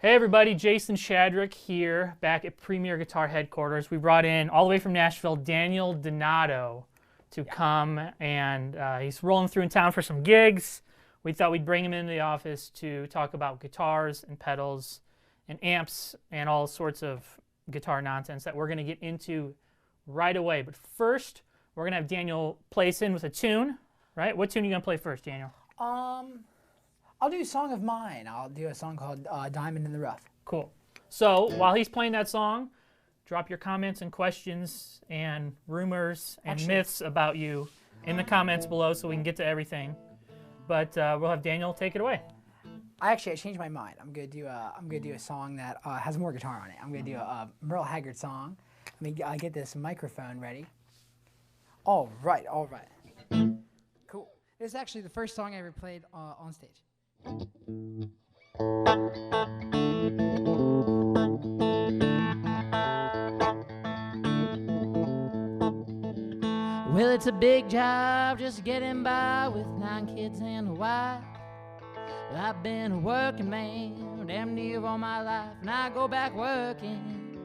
Hey everybody, Jason Shadrick here, back at Premier Guitar headquarters. We brought in, all the way from Nashville, Daniel Donato to come, and he's rolling through in town for some gigs. We thought we'd bring him into the office to talk about guitars and pedals and amps and all sorts of guitar nonsense that we're going to get into right away. But first, we're going to have Daniel play us in with a tune, right? What tune are you going to play first, Daniel? I'll do a song of mine. I'll do a song called Diamond in the Rough. Cool. So while he's playing that song, drop your comments and questions and rumors and myths about you in the comments below so we can get to everything. But we'll have Daniel take it away. I changed my mind. I'm gonna do a song that has more guitar on it. I'm gonna do a Merle Haggard song. Let me get this microphone ready. All right. Cool. This is actually the first song I ever played on stage. Well, it's a big job just getting by with 9 kids and a wife. Well, I've been a working man damn near all my life, and I go back working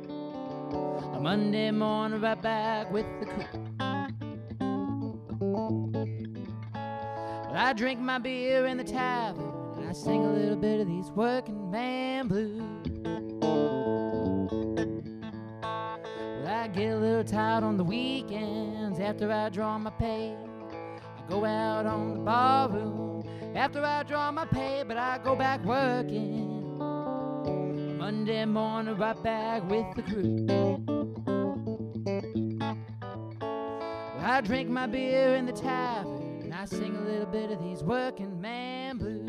a Monday morning right back with the crew. Well, I drink my beer in the tavern, I sing a little bit of these working man blues. Well, I get a little tired on the weekends after I draw my pay. I go out on the barroom after I draw my pay, but I go back working Monday morning right back with the crew. Well, I drink my beer in the tavern and I sing a little bit of these working man blues.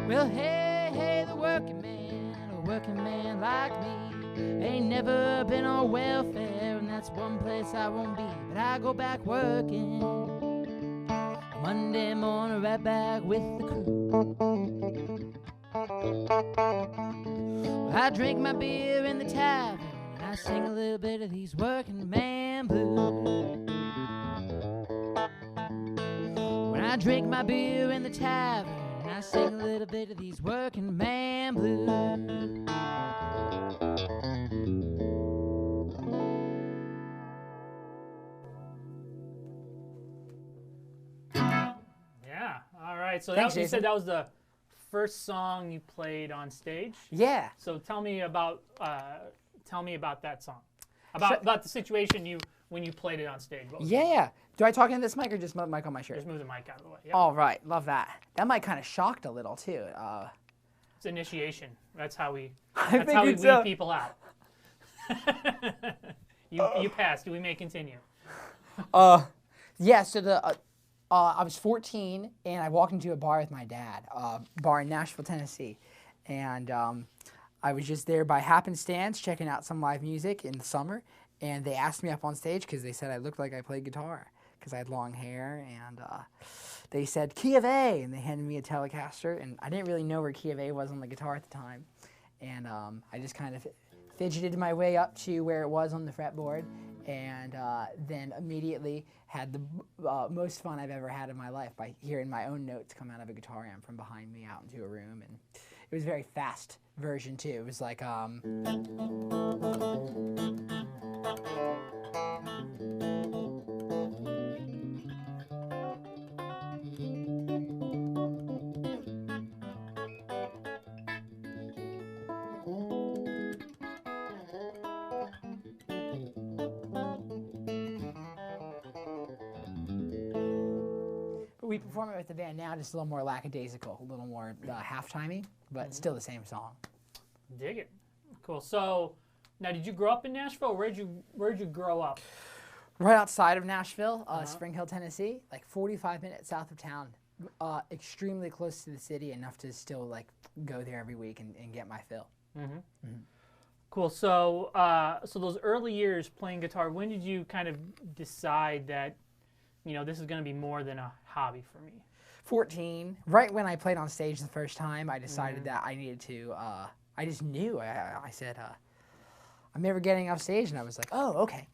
Well, hey, the working man, a working man like me, ain't never been on welfare, and that's one place I won't be. But I go back working Monday morning right back with the crew. Well, I drink my beer in the tavern, and I sing a little bit of these working man blues. When I drink my beer in the tavern, I sing a little bit of these working man blues. Yeah, all right. So Thanks, you Jason. said that was the first song you played on stage? Yeah. So tell me about that song. About the situation when you played it on stage. What was it? Yeah. Do I talk into this mic or just mic on my shirt? Just move the mic out of the way. Yep. All right. Love that. That mic kind of shocked a little too. It's initiation. That's how we it's, weed people out. You passed. We may continue. Yeah. So I was 14 and I walked into a bar with my dad, a bar in Nashville, Tennessee, and I was just there by happenstance checking out some live music in the summer, and they asked me up on stage because they said I looked like I played guitar because I had long hair, and they said key of A, and they handed me a Telecaster, and I didn't really know where key of A was on the guitar at the time, and I just kind of fidgeted my way up to where it was on the fretboard, and then immediately had the most fun I've ever had in my life by hearing my own notes come out of a guitar amp from behind me out into a room, and it was a very fast version too. It was like we perform it with the band now, just a little more lackadaisical, a little more half-timey, but still the same song. Dig it. Cool. So, now did you grow up in Nashville? Or where'd you grow up? Right outside of Nashville, Spring Hill, Tennessee, like 45 minutes south of town. Extremely close to the city, enough to still like go there every week and get my fill. Cool. So, so those early years playing guitar, when did you kind of decide that, you know, this is going to be more than a hobby for me? 14. Right when I played on stage the first time, I decided that I needed to. I just knew. I said, I'm never getting off stage, and I was like, oh, okay,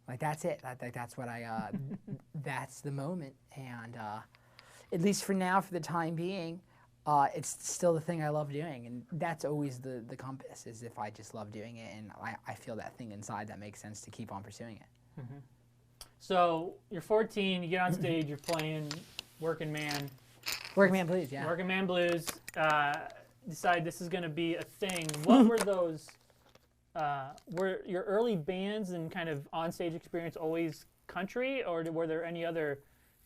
like that's it. That's what I. That's the moment, and at least for now, for the time being. It's still the thing I love doing, and that's always the compass, is if I just love doing it and I feel that thing inside that makes sense to keep on pursuing it. So you're 14, you get on stage, you're playing Working Man. Working Man Blues, yeah. Working Man Blues, decide this is going to be a thing. What were those, were your early bands and kind of on-stage experience always country, or were there any other,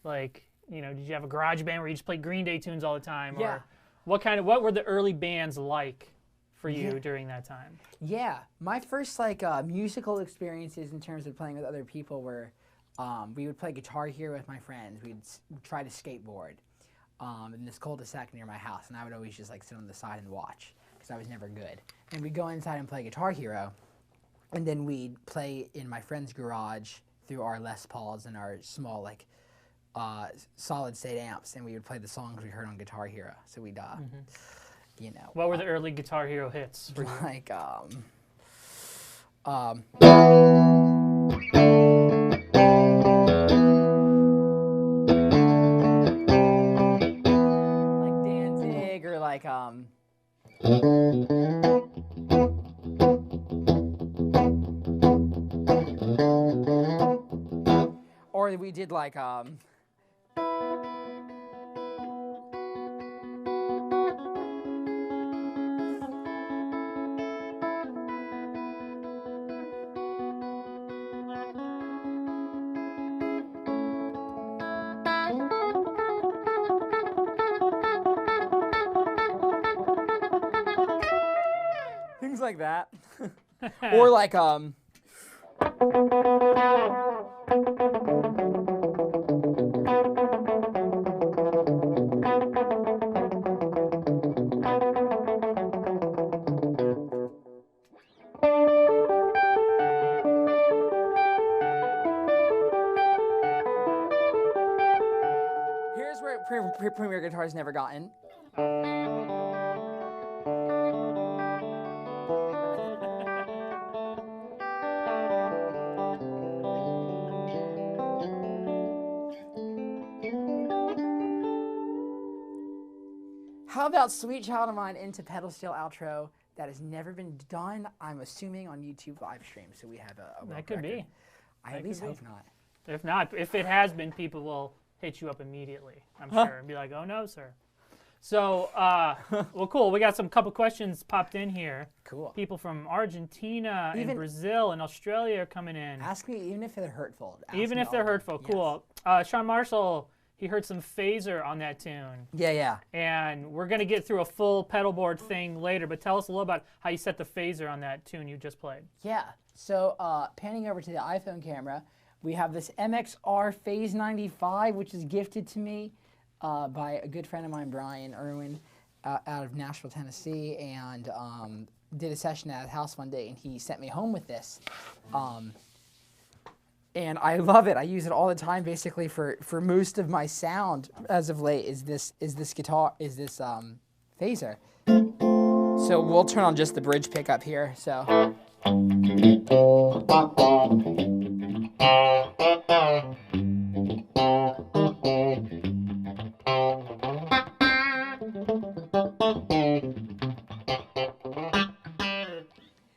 like, you know, did you have a garage band where you just played Green Day tunes all the time? Yeah. Or what were the early bands like for you during that time? Yeah, my first like musical experiences in terms of playing with other people were, we would play Guitar Hero with my friends. We'd try to skateboard in this cul-de-sac near my house, and I would always just like sit on the side and watch because I was never good. And we'd go inside and play Guitar Hero, and then we'd play in my friend's garage through our Les Pauls and our small like solid state amps, and we would play the songs we heard on Guitar Hero. So we'd, you know. What were the early Guitar Hero hits for you? Like, like Danzig, or like, or we did like, things like that. Or like, here's where Premier Guitar's never gotten. How about Sweet Child of Mine into pedal steel outro that has never been done, I'm assuming, on YouTube live stream, so we have a That could be. I at least hope not. If not, if it has been, people will hit you up immediately, I'm sure, and be like, oh no, sir. So, well, cool. We got some couple questions popped in here. Cool. People from Argentina and Brazil and Australia are coming in. Ask me, even if they're hurtful. Even if they're hurtful, cool. Sean Marshall, he heard some phaser on that tune. Yeah, yeah. And we're going to get through a full pedal board thing later, but tell us a little about how you set the phaser on that tune you just played. Yeah. So, panning over to the iPhone camera, we have this MXR Phase 95, which is gifted to me by a good friend of mine, Brian Irwin, out of Nashville, Tennessee, and did a session at his house one day, and he sent me home with this. And I love it. I use it all the time, basically, for most of my sound as of late. Is this phaser? So we'll turn on just the bridge pickup here. So.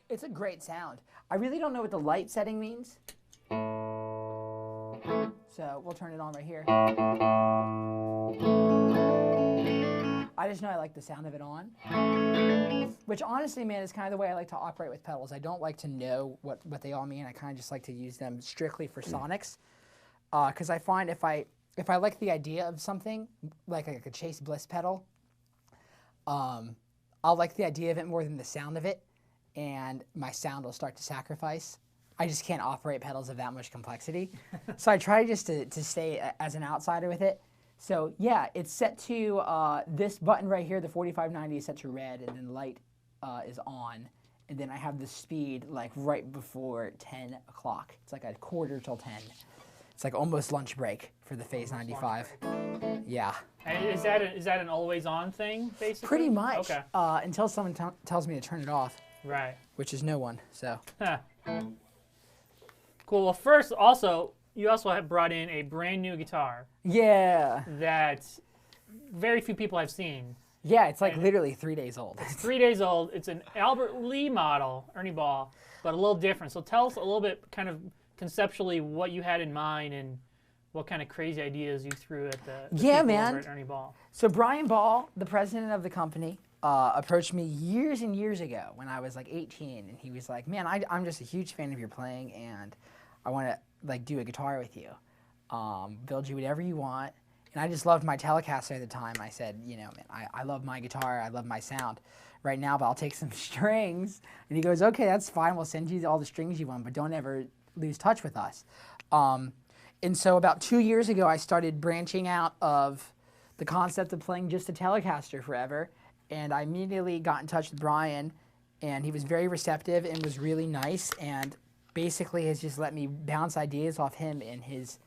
It's a great sound. I really don't know what the light setting means. So we'll turn it on right here. I just know I like the sound of it on. Which honestly, man, is kind of the way I like to operate with pedals. I don't like to know what they all mean. I kind of just like to use them strictly for sonics. Because I find if I if I like the idea of something, like a Chase Bliss pedal, I'll like the idea of it more than the sound of it, and my sound will start to sacrifice. I just can't operate pedals of that much complexity. So I try just to stay as an outsider with it. So yeah, it's set to, this button right here, the 4590 is set to red, and then light is on. And then I have the speed like right before 10 o'clock. It's like a quarter till 10. It's like almost lunch break for the Phase 95. Yeah. And is that an always on thing, basically? Pretty much. Okay. Until someone tells me to turn it off. Right. Which is no one, so. Huh. Cool. Well, first, also, you also have brought in a brand new guitar. Yeah. That very few people have seen. Yeah, it's like literally 3 days old. It's 3 days old. It's an Albert Lee model, Ernie Ball, but a little different. So tell us a little bit, kind of conceptually, what you had in mind and what kind of crazy ideas you threw at the people over at Ernie Ball. So Brian Ball, the president of the company, approached me years and years ago when I was like 18, and he was like, "Man, I'm just a huge fan of your playing, and I want to like do a guitar with you, build you whatever you want." And I just loved my Telecaster at the time. I said, you know, man, I love my guitar, I love my sound right now, but I'll take some strings. And he goes, okay, that's fine. We'll send you all the strings you want, but don't ever lose touch with us. And so about 2 years ago, I started branching out of the concept of playing just a Telecaster forever. And I immediately got in touch with Brian, and he was very receptive and was really nice, and basically has just let me bounce ideas off him and his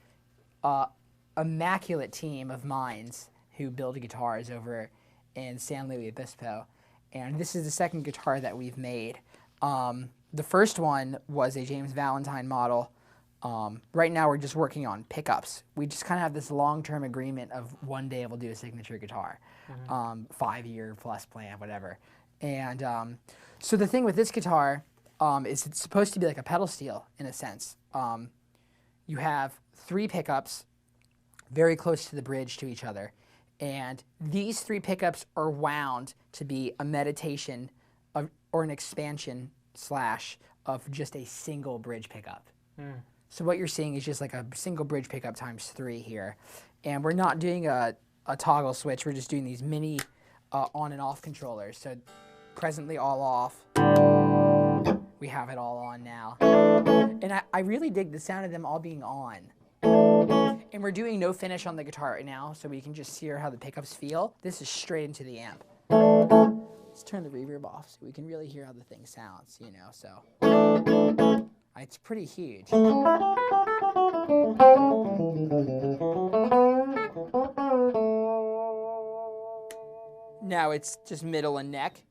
immaculate team of minds who build guitars over in San Luis Obispo. And this is the second guitar that we've made. The first one was a James Valentine model. Right now we're just working on pickups. We just kind of have this long-term agreement of one day we'll do a signature guitar, 5-year plus plan, whatever. And so the thing with this guitar is it's supposed to be like a pedal steel in a sense. You have 3 pickups very close to the bridge to each other. And these 3 pickups are wound to be a meditation or an expansion slash of just a single bridge pickup. So what you're seeing is just like a single bridge pickup times 3 here. And we're not doing a toggle switch, we're just doing these mini on and off controllers. So presently all off. We have it all on now. And I really dig the sound of them all being on. And we're doing no finish on the guitar right now, so we can just hear how the pickups feel. This is straight into the amp. Let's turn the reverb off so we can really hear how the thing sounds, you know, so. It's pretty huge. Now it's just middle and neck.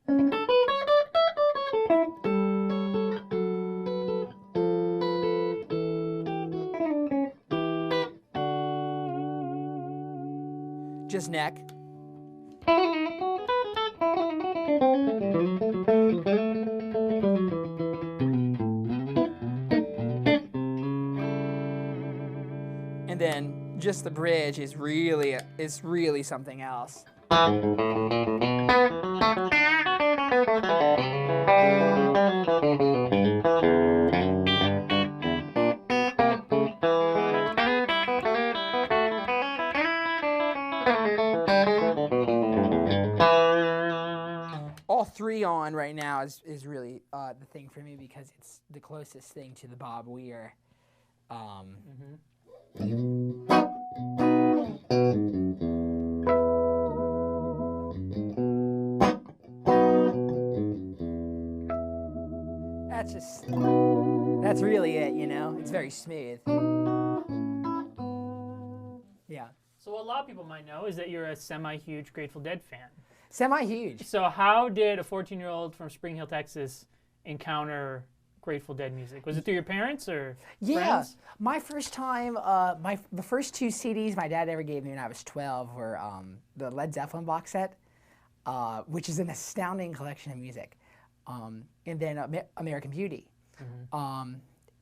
Just neck. And then just the bridge is really something else. All 3 on right now is really the thing for me because it's the closest thing to the Bob Weir. That's really it, you know? It's very smooth. Yeah. So what a lot of people might know is that you're a semi-huge Grateful Dead fan. Semi-huge. So how did a 14-year-old from Spring Hill, Texas encounter Grateful Dead music? Was it through your parents or friends? My first time, the first 2 CDs my dad ever gave me when I was 12 were the Led Zeppelin box set, which is an astounding collection of music, and then American Beauty.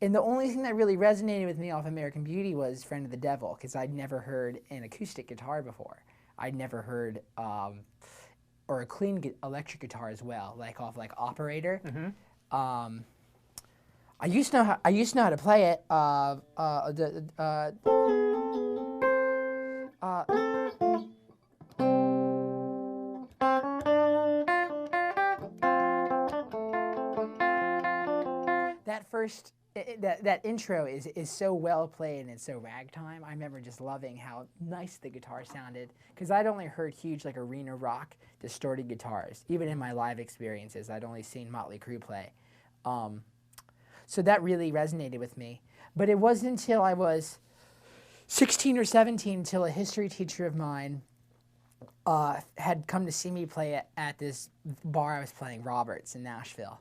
And the only thing that really resonated with me off American Beauty was Friend of the Devil, because I'd never heard an acoustic guitar before. I'd never heard, or a clean electric guitar as well, like off like Operator. I used to know how to play it. That first, that intro is so well played and it's so ragtime. I remember just loving how nice the guitar sounded because I'd only heard huge like arena rock distorted guitars. Even in my live experiences, I'd only seen Motley Crue play. So that really resonated with me. But it wasn't until I was 16 or 17 until a history teacher of mine had come to see me play at this bar I was playing, Roberts, in Nashville,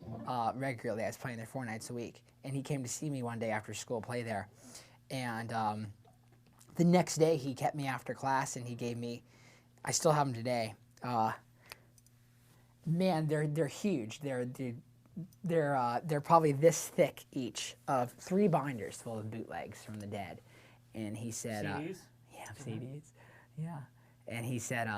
regularly. I was playing there 4 nights a week. And he came to see me one day after school, play there. And the next day, he kept me after class, and he gave me, I still have them today. Man, they're huge. They're probably this thick each, of 3 binders full of bootlegs from the dead. And he said, CDs? Yeah, CDs. Yeah. And he said,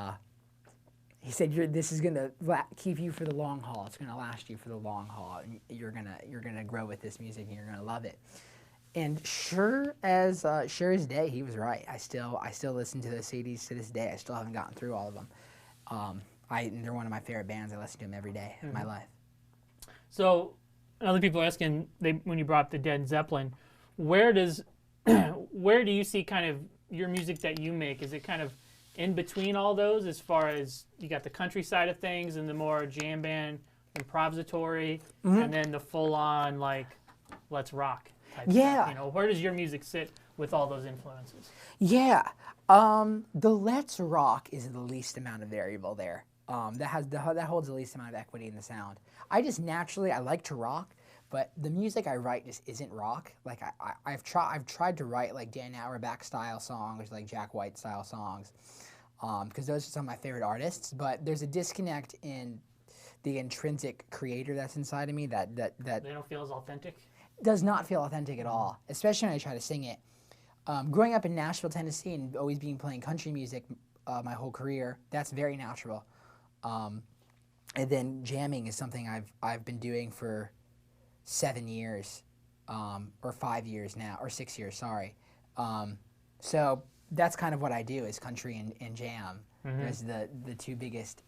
this is gonna keep you for the long haul. It's gonna last you for the long haul. And you're gonna grow with this music, and you're gonna love it. And sure as day, he was right. I still listen to those CDs to this day. I still haven't gotten through all of them. They're one of my favorite bands. I listen to them every day of my life. So, other people are asking, when you brought up the Dead Zeppelin, where do you see kind of your music that you make? Is it kind of in between all those, as far as you got the country side of things and the more jam band, improvisatory, and then the full-on like let's rock type stuff? You know, where does your music sit with all those influences? Yeah, the let's rock is the least amount of variable there. That holds the least amount of equity in the sound. I just naturally, I like to rock, but the music I write just isn't rock. Like I've tried to write like Dan Auerbach style songs, like Jack White style songs, because those are some of my favorite artists. But there's a disconnect in the intrinsic creator that's inside of me that They don't feel as authentic? Does not feel authentic at all, especially when I try to sing it. Growing up in Nashville, Tennessee, and always being playing country music my whole career, that's very natural. And then jamming is something I've been doing for 7 years, or 5 years now, or 6 years, sorry. So that's kind of what I do, is country and jam. Those are the 2 biggest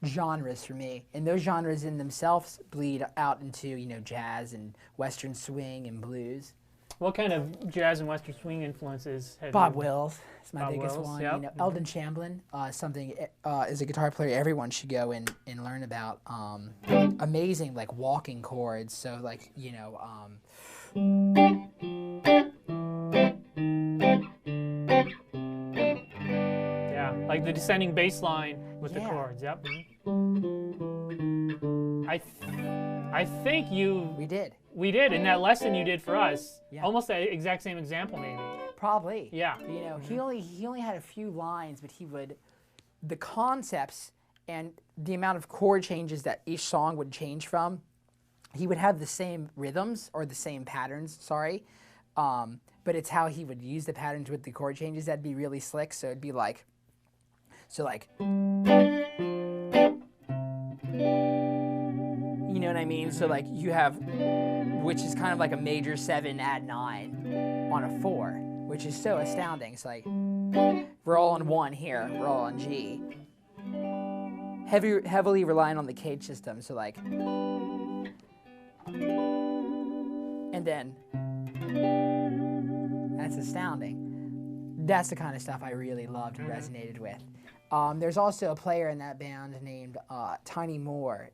genres for me. And those genres in themselves bleed out into, you know, jazz and western swing and blues. What kind of jazz and western swing influences have Bob you? Wills is my biggest one. Yep. You know, Eldon Chamblin, something as a guitar player everyone should go and learn about. Amazing, like walking chords. So like, you know, yeah, like the descending bass line with the chords. Yep. I think we did in that lesson you did for us. Yeah. Almost the exact same example, maybe. Probably. Yeah. You know, he only had a few lines, but the concepts and the amount of chord changes that each song would change from, he would have the same rhythms, or the same patterns, sorry. But it's how he would use the patterns with the chord changes that'd be really slick. So it'd be like, you know what I mean? So like you have, which is kind of like a major 7 add 9 on a 4, which is so astounding. It's like, we're all on 1 here, we're all on G. Heavily relying on the cage system, so like, and then, that's astounding. That's the kind of stuff I really loved and resonated with. There's also a player in that band named Tiny Moore,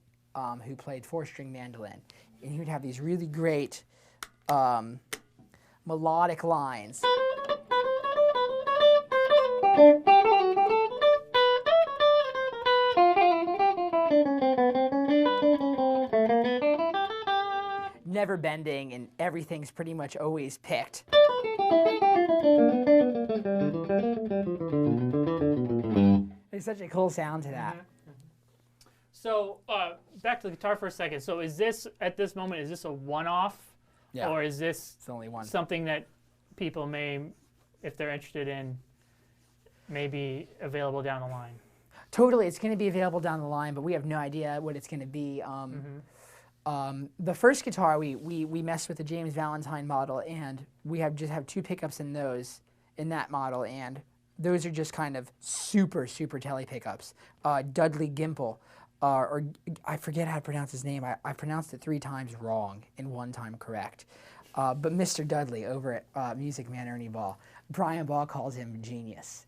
who played 4-string mandolin, and he would have these really great melodic lines. Never bending, and everything's pretty much always picked. There's such a cool sound to that. So back to the guitar for a second. So is this, at this moment, is this a one-off? Yeah. Or is this It's only one. something that people may, if they're interested in, may be available down the line? Totally, it's going to be available down the line, but we have no idea what it's going to be. The first guitar, we messed with the James Valentine model, and we just have 2 pickups in that model, and those are just kind of super, super telly pickups. Dudley Gimple, or I forget how to pronounce his name. I pronounced it 3 times wrong and 1 time correct. But Mr. Dudley over at Music Man Ernie Ball, Brian Ball calls him genius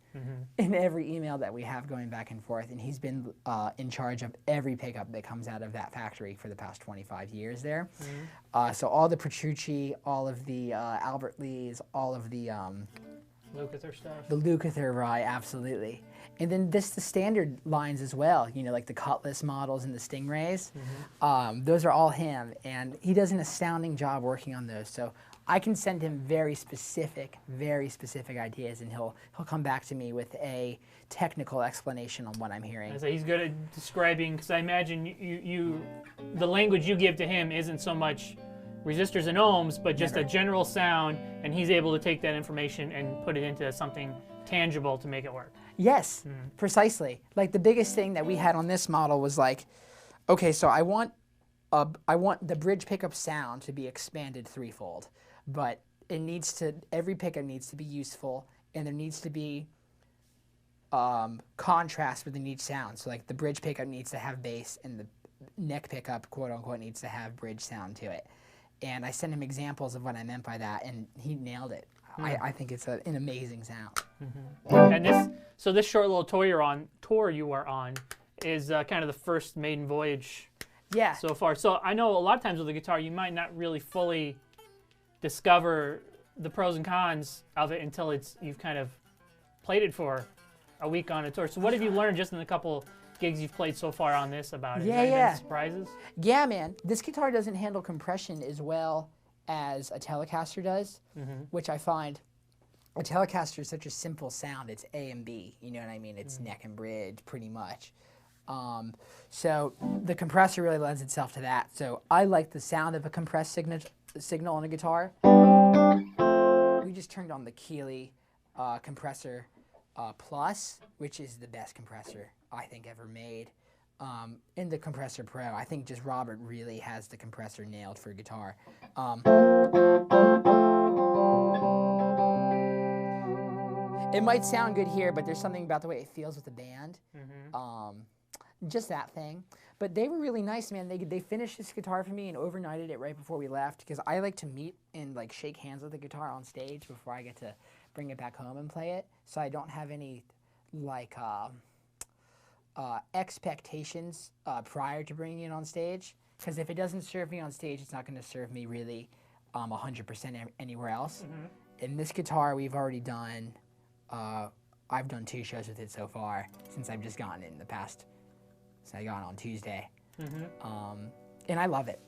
in every email that we have going back and forth. And he's been in charge of every pickup that comes out of that factory for the past 25 years there. So all the Petrucci, all of the Albert Lees, all of the Lukather stuff. the Lukather, right, absolutely. And then the standard lines as well, you know, like the Cutlass models and the Stingrays. Those are all him, and he does an astounding job working on those. So I can send him very specific ideas, and he'll come back to me with a technical explanation on what I'm hearing. So he's good at describing, because I imagine the language you give to him isn't so much resistors and ohms, but just a general sound, and he's able to take that information and put it into something tangible to make it work. Yes, precisely. Like the biggest thing that we had on this model was like, okay, so I want the bridge pickup sound to be expanded threefold, but every pickup needs to be useful, and there needs to be contrast within each sound. So like the bridge pickup needs to have bass, and the neck pickup, quote unquote, needs to have bridge sound to it. And I sent him examples of what I meant by that, and he nailed it. I think it's an amazing sound. And this short little tour you are on is kind of the first maiden voyage so far. So I know a lot of times with the guitar you might not really fully discover the pros and cons of it until you've kind of played it for a week on a tour. So what have you learned just in the couple gigs you've played so far on this about it? Have there been surprises? Yeah, man. This guitar doesn't handle compression as well as a Telecaster does, which I find a Telecaster is such a simple sound. It's A and B, you know what I mean? It's neck and bridge pretty much. So the compressor really lends itself to that. So I like the sound of a compressed signal on a guitar. We just turned on the Keeley compressor Plus, which is the best compressor I think ever made. In the Compressor Pro, I think just Robert really has the compressor nailed for guitar. It might sound good here, but there's something about the way it feels with the band. Just that thing. But they were really nice, man. They finished this guitar for me and overnighted it right before we left, because I like to meet and like shake hands with the guitar on stage before I get to bring it back home and play it. So I don't have any like expectations prior to bringing it on stage, because if it doesn't serve me on stage, it's not going to serve me really 100% anywhere else. And this guitar we've already done, I've done 2 shows with it so far since I've just gotten it in the past. So I got it on Tuesday, and I love it.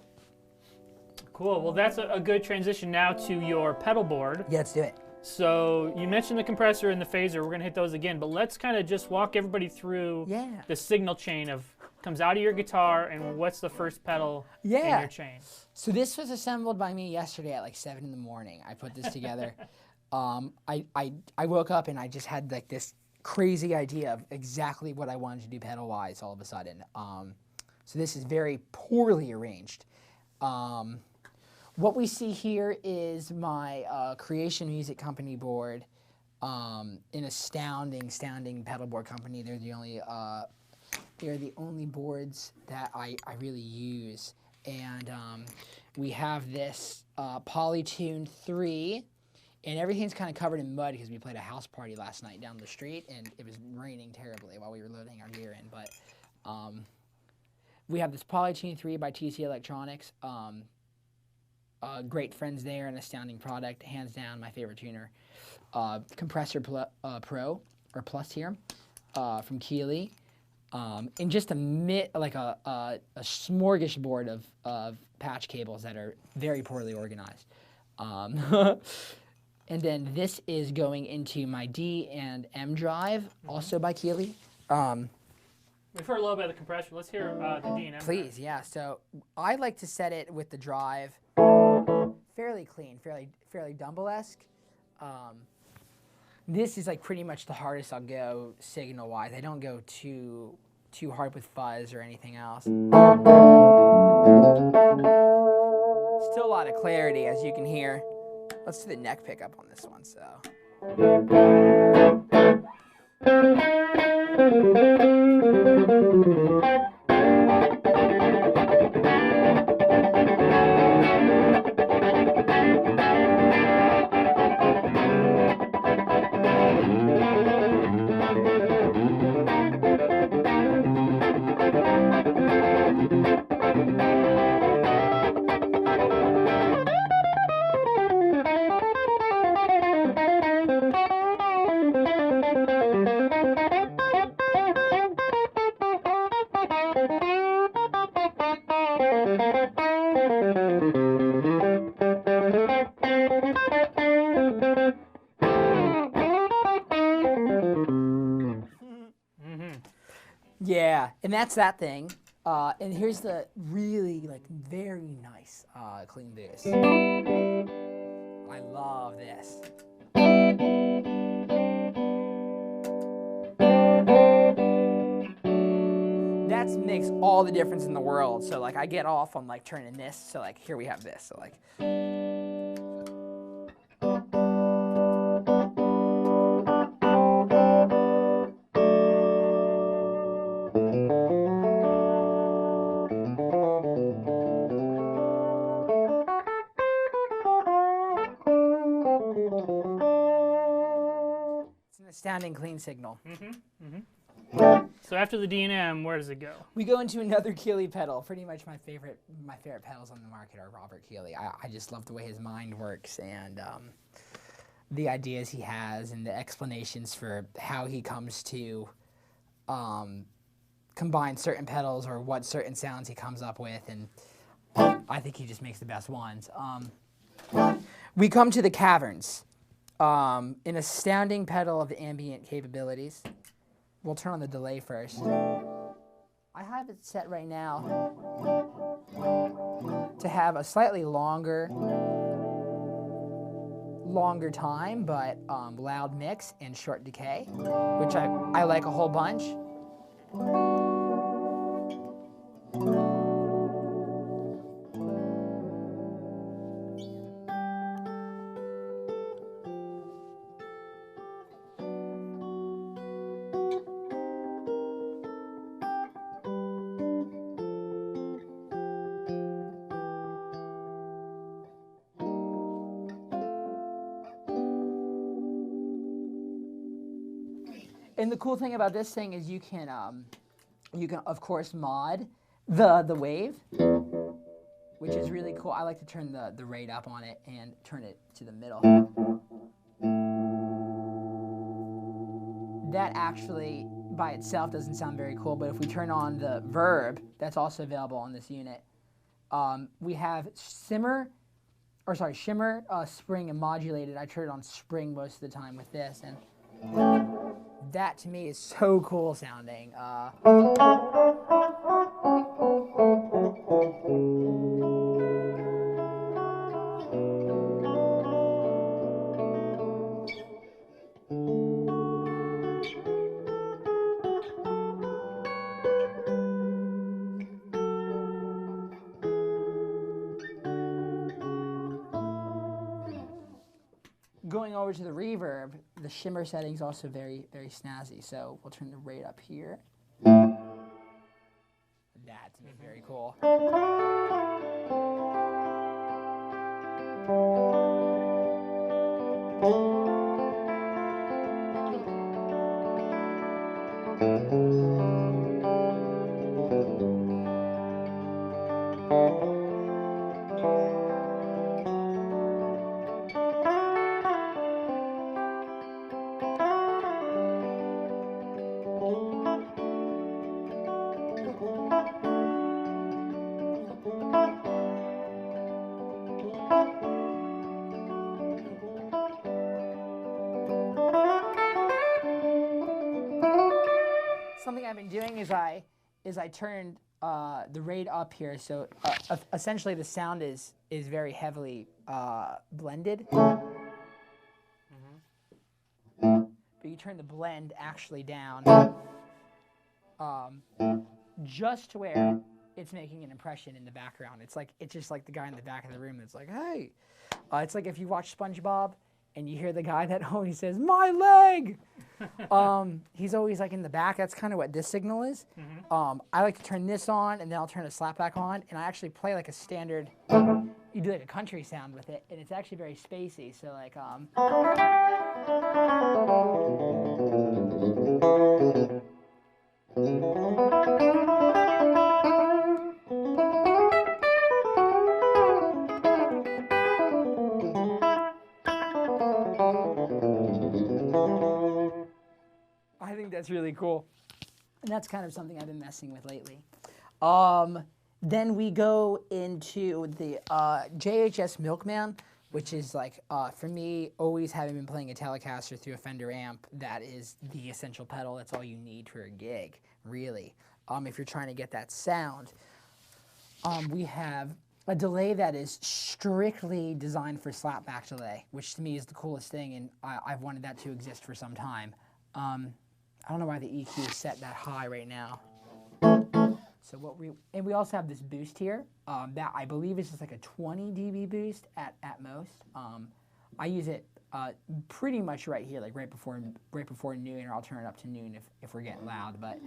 Cool. Well, that's a good transition now to your pedal board. Yeah, let's do it. So you mentioned the compressor and the phaser. We're going to hit those again, but let's kind of just walk everybody through the signal chain of comes out of your guitar and what's the first pedal in your chain. So this was assembled by me yesterday at like 7 in the morning. I put this together. I woke up and I just had like this crazy idea of exactly what I wanted to do pedal-wise all of a sudden. So this is very poorly arranged. What we see here is my Creation Music Company board, an astounding pedal board company. They're the only boards that I really use. And we have this Polytune 3, and everything's kind of covered in mud because we played a house party last night down the street, and it was raining terribly while we were loading our gear in. But we have this Polytune 3 by TC Electronics. Great friends there, an astounding product, hands down my favorite tuner. Compressor Pro, or Plus here, from Keeley. And just a smorgasbord of patch cables that are very poorly organized. And then this is going into my D and M drive, also by Keeley. We've heard a little bit of the compressor. Let's hear the D and M. Please, drive. Yeah. So I like to set it with the drive fairly clean, fairly Dumble-esque. This is like pretty much the hardest I'll go signal-wise. I don't go too hard with fuzz or anything else. Still a lot of clarity, as you can hear. Let's do the neck pickup on this one. So. Yeah, and that's that thing. And here's the really very nice clean bass. I love this. That makes all the difference in the world. So I get off on turning this. So here we have this. So it's an astounding clean signal. So after the D&M, where does it go? We go into another Keeley pedal. Pretty much my favorite pedals on the market are Robert Keeley. I just love the way his mind works and the ideas he has and the explanations for how he comes to combine certain pedals or what certain sounds he comes up with, and I think he just makes the best ones. We come to the Caverns, an astounding pedal of ambient capabilities. We'll turn on the delay first. I have it set right now to have a slightly longer time, but loud mix and short decay, which I like a whole bunch. And the cool thing about this thing is you can of course mod the wave, which is really cool. I like to turn the rate up on it and turn it to the middle. That actually by itself doesn't sound very cool, but if we turn on the verb, that's also available on this unit, we have shimmer, spring, and modulated. I turn it on spring most of the time with this, and that to me is so cool sounding. Going over to the reverb, the shimmer setting is also very, very snazzy. So we'll turn the rate up here. That's very cool. Something I've been doing is I turned the rate up here, so essentially the sound is very heavily blended. But you turn the blend actually down just to where it's making an impression in the background. It's just like the guy in the back of the room that's like, hey. It's like if you watch SpongeBob and you hear the guy that always says, "My leg!" He's always like in the back. That's kind of what this signal is. I like to turn this on, and then I'll turn the slapback on, and I actually play like a standard. You do like a country sound with it, and it's actually very spacey. So like, I think that's really cool. And that's kind of something I've been messing with lately. Then we go into the JHS Milkman, which is like, for me, always having been playing a Telecaster through a Fender amp, that is the essential pedal. That's all you need for a gig, really. If you're trying to get that sound. We have a delay that is strictly designed for slapback delay, which to me is the coolest thing, and I've wanted that to exist for some time. I don't know why the EQ is set that high right now. So we also have this boost here that I believe is just like a 20 dB boost at most. I use it pretty much right here, like right before noon, or I'll turn it up to noon if we're getting loud. But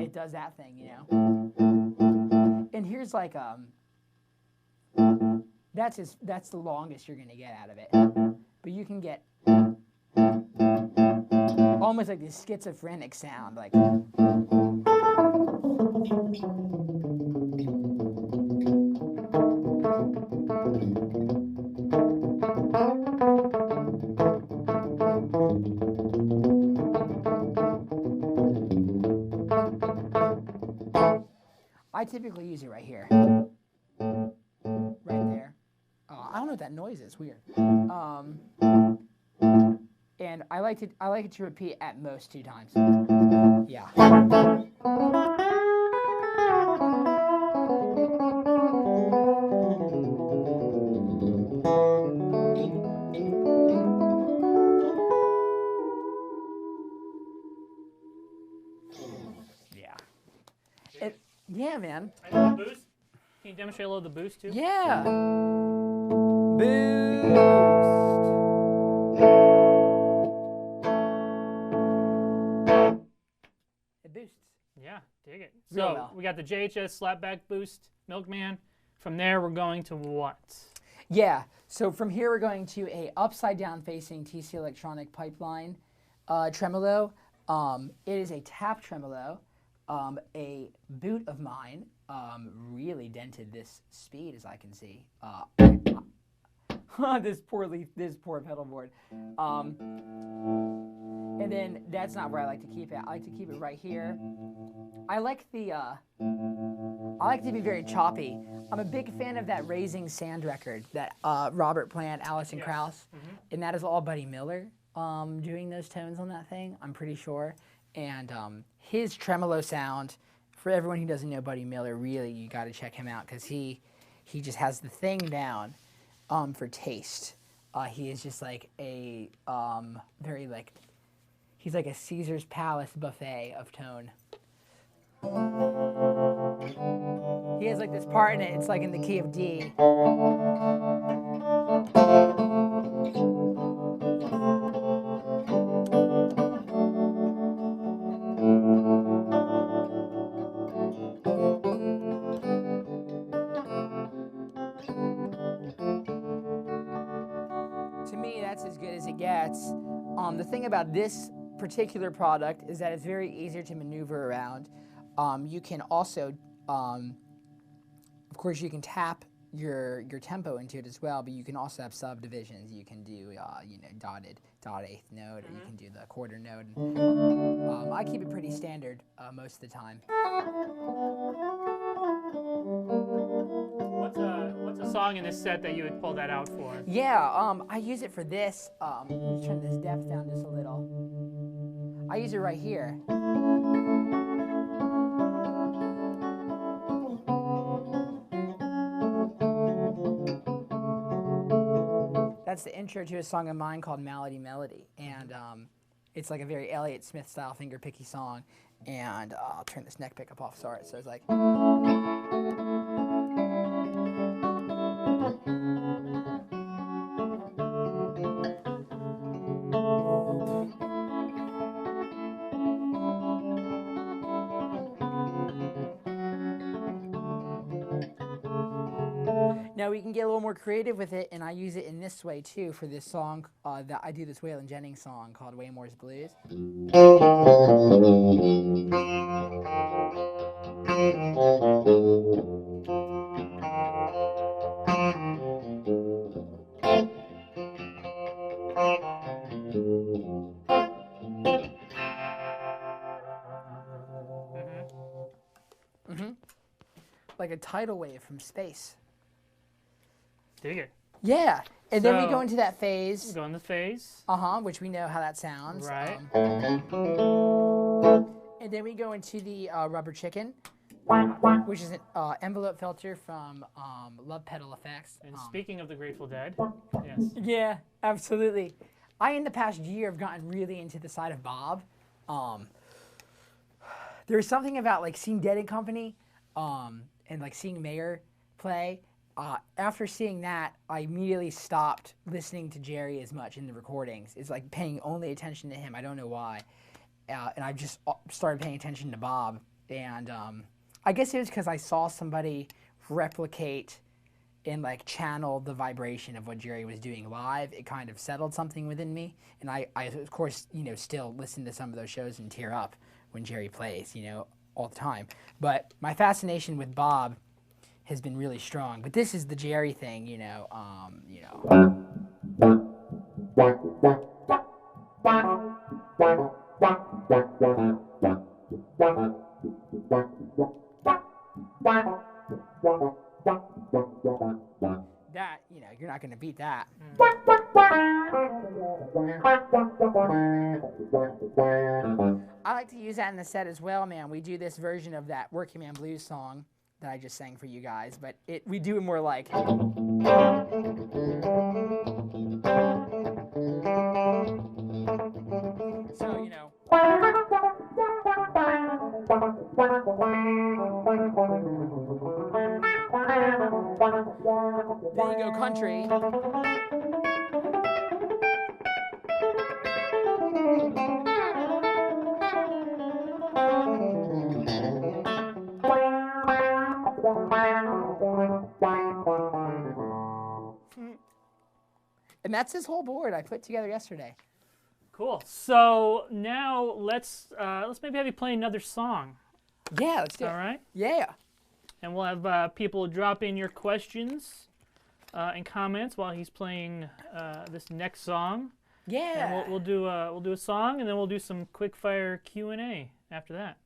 it does that thing, you know. And here's like that's the longest you're gonna get out of it. But you can get almost like this schizophrenic sound, like. I typically use it right here, right there. I don't know what that noise is. Weird. And I like it to repeat at most 2 times. Yeah. Yeah, man. And the boost? Can you demonstrate a little of the boost too? Yeah. Boost. It boosts. Yeah, dig it. Real So well. we got the JHS slapback boost, Milkman. From there, we're going to what? Yeah. So from here, we're going to a upside down facing TC Electronic Pipeline tremolo. It is a tap tremolo. A boot of mine really dented this speed, as I can see. This poor pedal board. And then that's not where I like to keep it. I like to keep it right here. I like to be very choppy. I'm a big fan of that Raising Sand record that Robert Plant, Alison Krauss, and that is all Buddy Miller doing those tones on that thing, I'm pretty sure. And his tremolo sound, for everyone who doesn't know Buddy Miller, really, you got to check him out, because he just has the thing down for taste. He is just like a very like, he's like a Caesar's Palace buffet of tone. He has like this part in it, it's like in the key of D. To me, that's as good as it gets. The thing about this particular product is that it's very easier to maneuver around. You can also, of course, you can tap your tempo into it as well, but you can also have subdivisions. You can do, you know, dot eighth note, or you can do the quarter note. I keep it pretty standard most of the time. What's a song in this set that you would pull that out for? Yeah, I use it for this. Let's turn this depth down just a little. I use it right here. That's the intro to a song of mine called Malady Melody, and it's like a very Elliott Smith style finger picky song. And I'll turn this neck pickup off, sorry. So it's like. Now we can get a little more creative with it, and I use it in this way too for this song that I do this Waylon Jennings song called Waymore's Blues. Like a tidal wave from space. Dig it. Yeah, and then we go So- into that phase. Go in the phase. Which we know how that sounds. Right. And then we go into the Rubber Chicken, which is an envelope filter from Love Pedal Effects. And speaking of the Grateful Dead, yes. Yeah, absolutely. I, in the past year, have gotten really into the side of Bob. There's something about like seeing Dead and Company and like seeing Mayer play. After seeing that, I immediately stopped listening to Jerry as much in the recordings. It's like paying only attention to him. I don't know why. And I just started paying attention to Bob. And I guess it was because I saw somebody replicate and like channel the vibration of what Jerry was doing live. It kind of settled something within me. And I of course, still listen to some of those shows and tear up when Jerry plays, all the time. But my fascination with Bob has been really strong. But this is the Jerry thing, That, you're not going to beat that. I like to use that in the set as well, man. We do this version of that Working Man Blues song that I just sang for you guys, but we do it more like. So, then you go country. And that's this whole board I put together yesterday. Cool. So now let's maybe have you play another song. Yeah, let's do it. All right. Yeah. And we'll have people drop in your questions and comments while he's playing this next song. Yeah. And we'll do a song, and then we'll do some quick fire Q&A after that.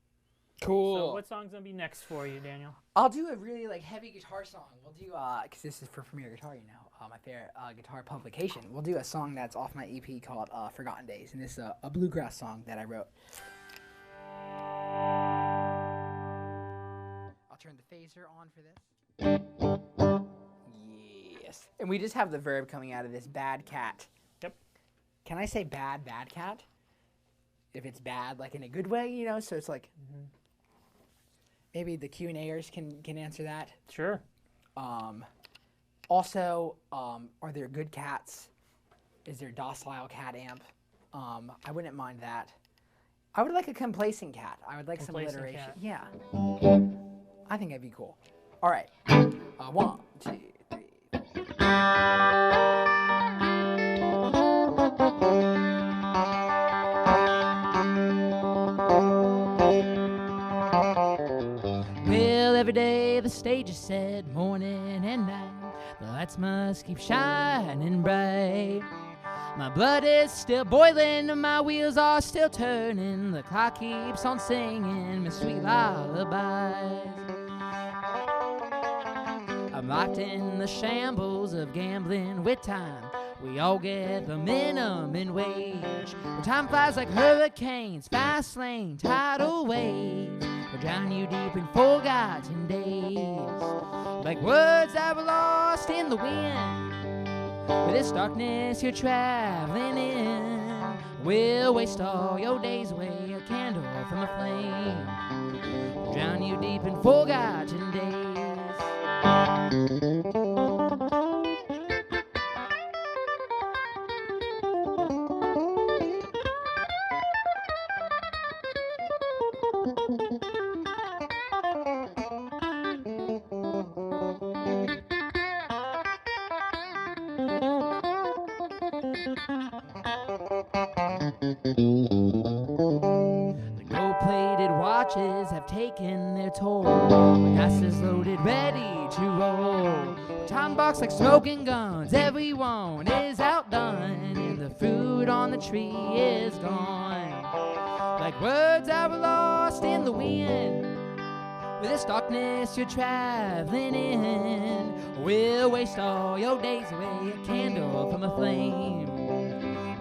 Cool. So what song's gonna be next for you, Daniel? I'll do a really heavy guitar song. We'll do because this is for Premier Guitar, my favorite guitar publication. We'll do a song that's off my EP called Forgotten Days, and this is a bluegrass song that I wrote. I'll turn the phaser on for this. Yes. And we just have the verb coming out of this bad cat. Yep. Can I say bad cat? If it's bad, like in a good way, so it's like. Maybe the Q&A'ers can answer that. Sure. Also, are there good cats? Is there docile cat amp? I wouldn't mind that. I would like a complacent cat. I would like some alliteration. Cat. Yeah. I think that'd be cool. All right. 1, 2, 3. Well, every day the stage is set, morning and night. The lights must keep shining bright. My blood is still boiling, my wheels are still turning. The clock keeps on singing me sweet lullabies. I'm locked in the shambles of gambling with time. We all get the minimum wage. But time flies like hurricanes, fast lane, tidal waves. Will drown you deep in forgotten days, like words that were lost in the wind. With this darkness you're traveling in, will waste all your days away, a candle from a flame. Will drown you deep in forgotten days. The gold-plated watches have taken their toll. The dice is loaded, ready to roll. The time box like smoking guns, everyone is outdone, and the fruit on the tree is gone. Like words that were lost in the wind, with this darkness you're traveling in, we'll waste all your days away, a candle from a flame.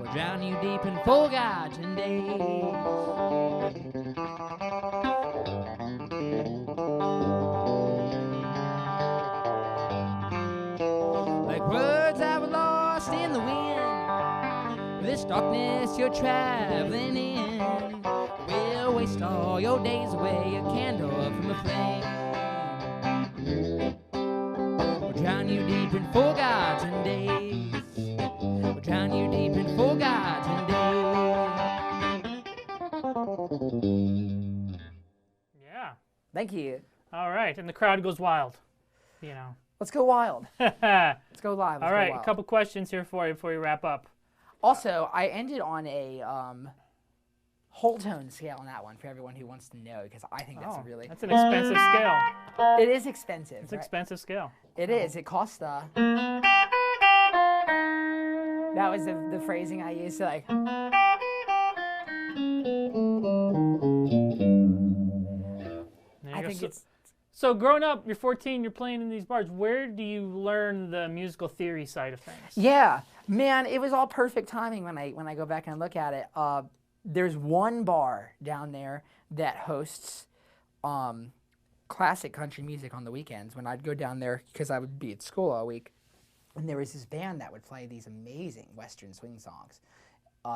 We'll drown you deep in forgotten days. Like words that were lost in the wind, with this darkness you're traveling in, we'll waste all your days away, a candle from a flame. We'll drown you deep in forgotten days. We'll drown you deep in forgotten days. Yeah. Thank you. All right, and the crowd goes wild. You know. Let's go wild. All Let's go live. Let's go right, a wild. couple questions here for you before we wrap up. Also, I ended on a whole tone scale on that one for everyone who wants to know, because I think that's really... That's an expensive scale. It is expensive. It's an expensive scale. It is. It costs That was the phrasing I used to like... I think it's... So growing up, you're 14, you're playing in these bars. Where do you learn the musical theory side of things? Yeah, man, it was all perfect timing when I go back and look at it. There's one bar down there that hosts classic country music on the weekends when I'd go down there, because I would be at school all week. And there was this band that would play these amazing Western swing songs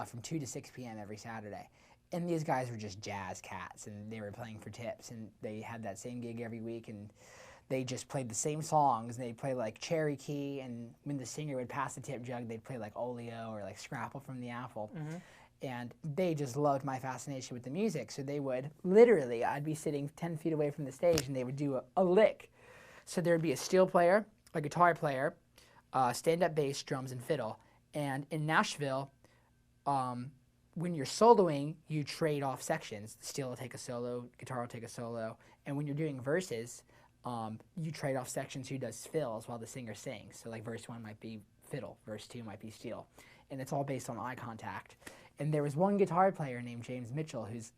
from 2 to 6 p.m. every Saturday. And these guys were just jazz cats, and they were playing for tips, and they had that same gig every week, and they just played the same songs. They'd play like Cherry Key, and when the singer would pass the tip jug, they'd play like Oleo or like Scrapple from the Apple. Mm-hmm. And they just loved my fascination with the music, so they would literally, I'd be sitting 10 feet away from the stage, and they would do a lick. So there'd be a steel player, a guitar player, stand-up bass, drums, and fiddle. And in Nashville, when you're soloing, you trade off sections. The steel will take a solo, guitar will take a solo, and when you're doing verses, you trade off sections who does fills while the singer sings. So like verse 1 might be fiddle, verse 2 might be steel, and it's all based on eye contact. And there was one guitar player named James Mitchell who's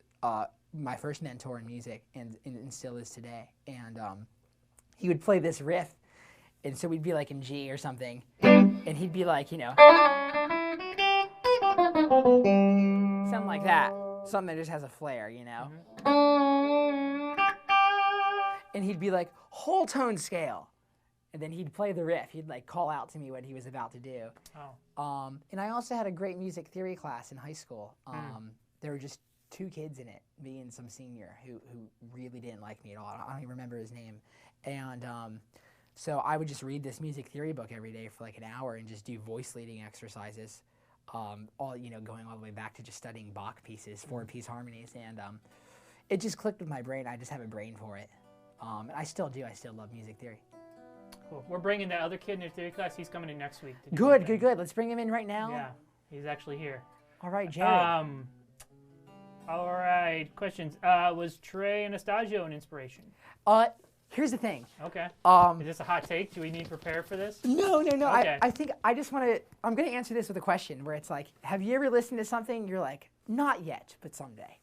my first mentor in music and still is today. And he would play this riff, and so we'd be like in G or something, and he'd be like, you know, something like that. Something that just has a flair, you know? Mm-hmm. And he'd be like, whole tone scale. And then he'd play the riff. He'd like call out to me what he was about to do. Oh. And I also had a great music theory class in high school. There were just 2 kids in it, me and some senior, who really didn't like me at all. I don't even remember his name. And so I would just read this music theory book every day for like an hour and just do voice leading exercises. All, you know, going all the way back to just studying Bach pieces, 4-piece harmonies, and it just clicked with my brain. I just have a brain for it, and I still do. I still love music theory. Cool. We're bringing that other kid in your theory class. He's coming in next week. Good. Let's bring him in right now. Yeah, he's actually here. All right, Jared. All right, questions. Was Trey Anastasio an inspiration? Here's the thing. Okay. Is this a hot take? Do we need to prepare for this? No. Okay. I think I just want to. I'm going to answer this with a question where it's like, have you ever listened to something? You're like, not yet, but someday.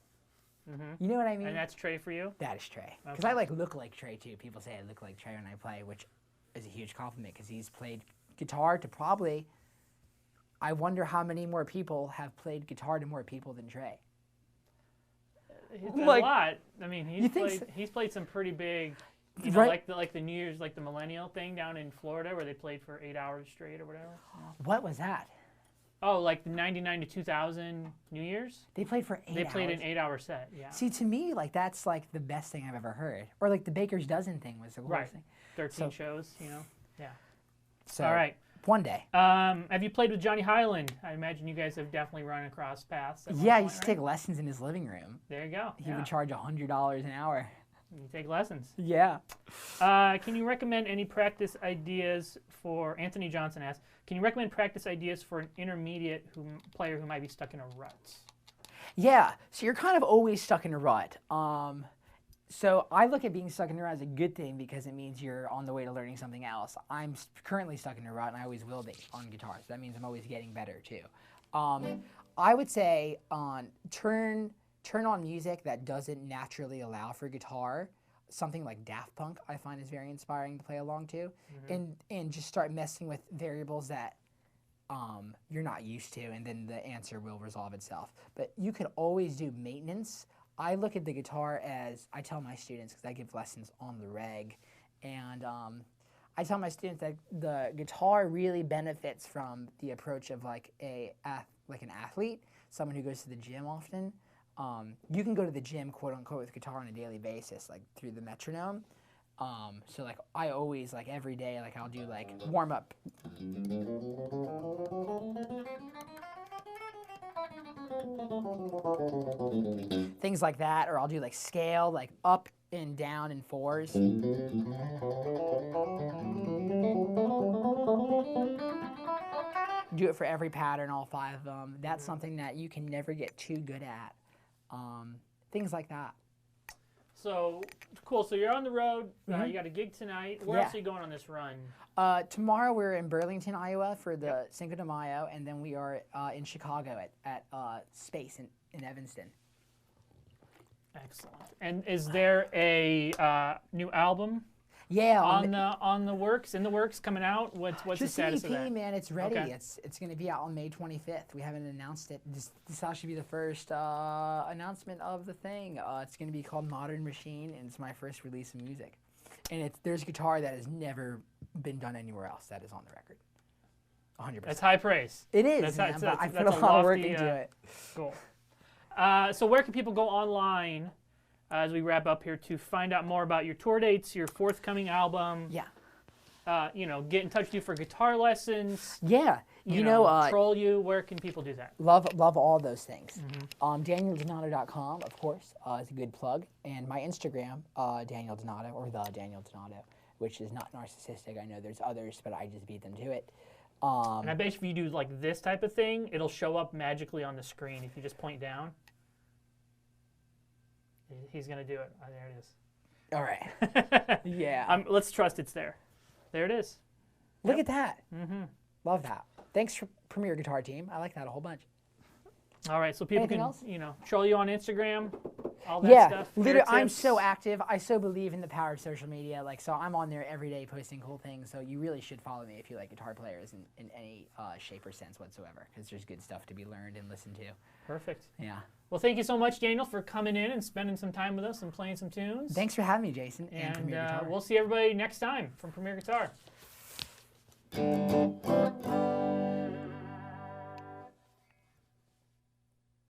Mm-hmm. You know what I mean? And that's Trey for you? That is Trey. Because I like look like Trey too. People say I look like Trey when I play, which is a huge compliment because he's played guitar to probably. I wonder how many more people have played guitar to more people than Trey. It's a lot. I mean, he's played some pretty big. You know, right. like the New Year's, like the millennial thing down in Florida where they played for 8 hours straight or whatever. What was that? Oh, like the 99 to 2000 New Year's? They played for 8 hours? They played an 8-hour set, yeah. See, to me, like that's like the best thing I've ever heard. Or like the Baker's Dozen thing was the coolest thing. 13 shows, you know? Yeah. So, all right. One day. Have you played with Johnny Hyland? I imagine you guys have definitely run across paths. Yeah, I used to take lessons in his living room. There you go. He would charge $100 an hour. You take lessons. Yeah. Can you recommend any practice ideas for, Anthony Johnson asks, can you recommend practice ideas for an intermediate player who might be stuck in a rut? Yeah, so you're kind of always stuck in a rut. So I look at being stuck in a rut as a good thing because it means you're on the way to learning something else. I'm currently stuck in a rut, and I always will be on guitar. So that means I'm always getting better too. I would say turn on music that doesn't naturally allow for guitar. Something like Daft Punk I find is very inspiring to play along to, and just start messing with variables that you're not used to, and then the answer will resolve itself. But you can always do maintenance. I look at the guitar as, I tell my students, because I give lessons on the reg, and I tell my students that the guitar really benefits from the approach of like an athlete, someone who goes to the gym often. You can go to the gym, quote unquote, with guitar on a daily basis, like through the metronome. So like I always, like every day, like I'll do like warm up. Things like that, or I'll do like scale, like up and down in fours. Do it for every pattern, all 5 of them. That's something that you can never get too good at. Things like that. So, cool. So you're on the road. You got a gig tonight. Where else are you going on this run? Tomorrow we're in Burlington, Iowa for the Cinco de Mayo, and then we are in Chicago at Space in Evanston. Excellent. And is there a new album? Yeah, in the works, coming out? What's the status of that? Man, it's ready. Okay. It's going to be out on May 25th. We haven't announced it. This will actually be the first announcement of the thing. It's going to be called Modern Machine, and it's my first release of music. And there's guitar that has never been done anywhere else that is on the record. 100%. That's high praise. It is, man, but I put a lot of work into it. Cool. So where can people go online as we wrap up here to find out more about your tour dates, your forthcoming album? Yeah. Get in touch with you for guitar lessons. Yeah. Troll you. Where can people do that? Love all those things. DanielDonato.com, of course, is a good plug. And my Instagram, Daniel Donato, or the Daniel Donato, which is not narcissistic. I know there's others, but I just beat them to it. And I bet if you do like this type of thing, it'll show up magically on the screen if you just point down. He's going to do it. There it is. All right. Yeah. Let's trust it's there. There it is. Look at that. Love that. Thanks for Premier Guitar Team. I like that a whole bunch. All right, so people Anything can, else? troll you on Instagram, all that stuff. Literally, I'm so active. I so believe in the power of social media. So I'm on there every day posting cool things. So you really should follow me if you like guitar players in any shape or sense whatsoever, because there's good stuff to be learned and listened to. Perfect. Yeah. Well, thank you so much, Daniel, for coming in and spending some time with us and playing some tunes. Thanks for having me, Jason. And we'll see everybody next time from Premier Guitar.